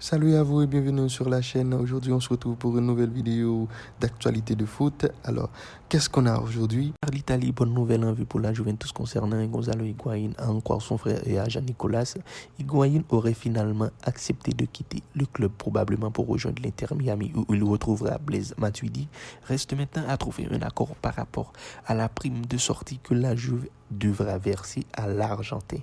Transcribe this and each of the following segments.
Salut à vous et bienvenue sur la chaîne. Aujourd'hui, on se retrouve pour une nouvelle vidéo d'actualité de foot. Alors, qu'est-ce qu'on a aujourd'hui? L'Italie, bonne nouvelle en vue pour la Juventus concernant Gonzalo Higuaín, encore son frère et agent Nicolas. Higuaín aurait finalement accepté de quitter le club, probablement pour rejoindre l'Inter Miami où il retrouvera Blaise Matuidi. Reste maintenant à trouver un accord par rapport à la prime de sortie que la Juve devra verser à l'Argentin.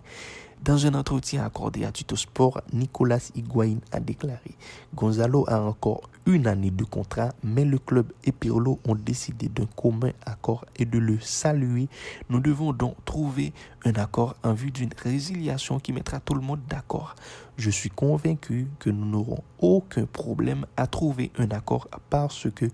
Dans un entretien accordé à Tuttosport, Nicolas Higuaín a déclaré « Gonzalo a encore une année de contrat, mais le club et Pirlo ont décidé d'un commun accord et de le saluer. Nous devons donc trouver un accord en vue d'une résiliation qui mettra tout le monde d'accord. Je suis convaincu que nous n'aurons aucun problème à trouver un accord parce que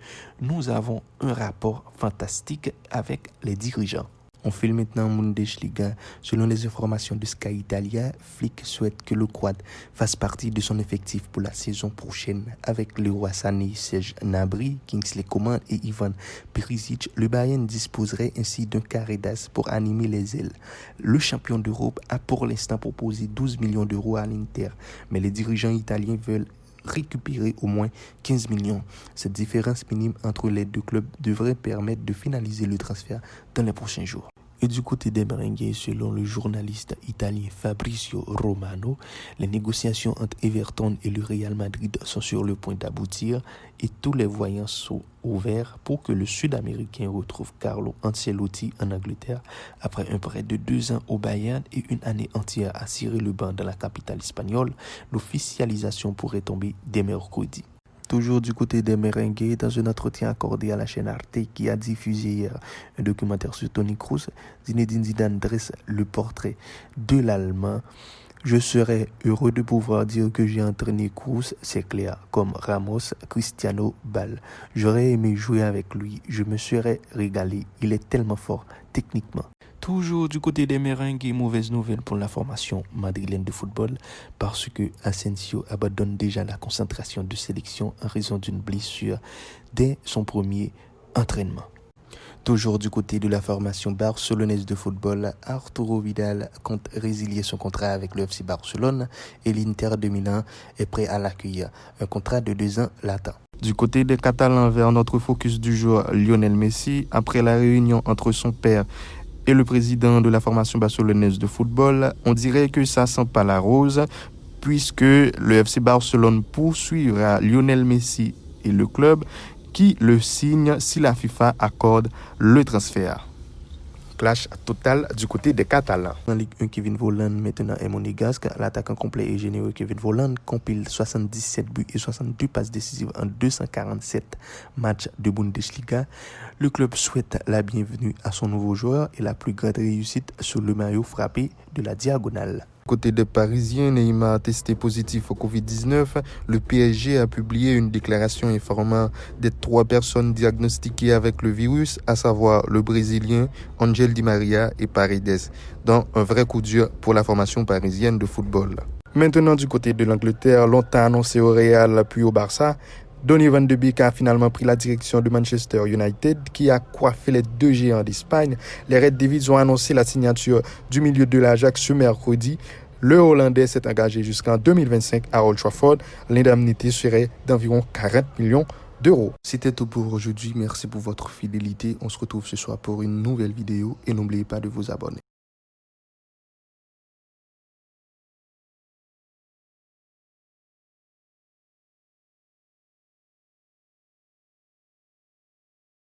nous avons un rapport fantastique avec les dirigeants. » On file maintenant Bundesliga. Selon les informations de Sky Italia, Flick souhaite que le Croate fasse partie de son effectif pour la saison prochaine. Avec le roi Sané, Serge Gnabry, Kingsley Coman et Ivan Perisic, le Bayern disposerait ainsi d'un carré d'as pour animer les ailes. Le champion d'Europe a pour l'instant proposé 12 millions d'euros à l'Inter, mais les dirigeants italiens veulent récupérer au moins 15 millions. Cette différence minime entre les deux clubs devrait permettre de finaliser le transfert dans les prochains jours. Et du côté des merengues, selon le journaliste italien Fabrizio Romano, les négociations entre Everton et le Real Madrid sont sur le point d'aboutir et tous les voyants sont ouverts pour que le Sud-Américain retrouve Carlo Ancelotti en Angleterre après un prêt de 2 ans au Bayern et une année entière à cirer le banc dans la capitale espagnole. L'officialisation pourrait tomber dès mercredi. Toujours du côté des merengues, dans un entretien accordé à la chaîne Arte qui a diffusé hier un documentaire sur Toni Kroos, Zinedine Zidane dresse le portrait de l'Allemand. Je serais heureux de pouvoir dire que j'ai entraîné Kroos, c'est clair, comme Ramos, Cristiano, Ball. J'aurais aimé jouer avec lui, je me serais régalé, il est tellement fort techniquement. Toujours du côté des merengues, mauvaise nouvelle pour la formation madrilène de football parce que Asensio abandonne déjà la concentration de sélection en raison d'une blessure dès son premier entraînement. Toujours du côté de la formation barcelonaise de football, Arturo Vidal compte résilier son contrat avec le FC Barcelone et l'Inter de Milan est prêt à l'accueillir. Un contrat de 2 ans l'attend. Du côté des Catalans, vers notre focus du jour, Lionel Messi, après la réunion entre son père et le président de la formation barcelonaise de football, on dirait que ça sent pas la rose puisque le FC Barcelone poursuivra Lionel Messi et le club qui le signe si la FIFA accorde le transfert. Clash total du côté des Catalans. En Ligue 1, Kevin Volland maintenant est monégasque. L'attaquant complet et généreux Kevin Volland compile 77 buts et 62 passes décisives en 247 matchs de Bundesliga. Le club souhaite la bienvenue à son nouveau joueur et la plus grande réussite sur le maillot frappé de la diagonale. Côté des Parisiens, Neymar a testé positif au Covid-19. Le PSG a publié une déclaration informant des 3 personnes diagnostiquées avec le virus, à savoir le Brésilien Angel Di Maria et Paredes, dans un vrai coup dur pour la formation parisienne de football. Maintenant, du côté de l'Angleterre, longtemps annoncé au Real puis au Barça, Donny van de Beek a finalement pris la direction de Manchester United qui a coiffé les 2 géants d'Espagne. Les Red Devils ont annoncé la signature du milieu de l'Ajax ce mercredi. Le Hollandais s'est engagé jusqu'en 2025 à Old Trafford. L'indemnité serait d'environ 40 millions d'euros. C'était tout pour aujourd'hui. Merci pour votre fidélité. On se retrouve ce soir pour une nouvelle vidéo et n'oubliez pas de vous abonner.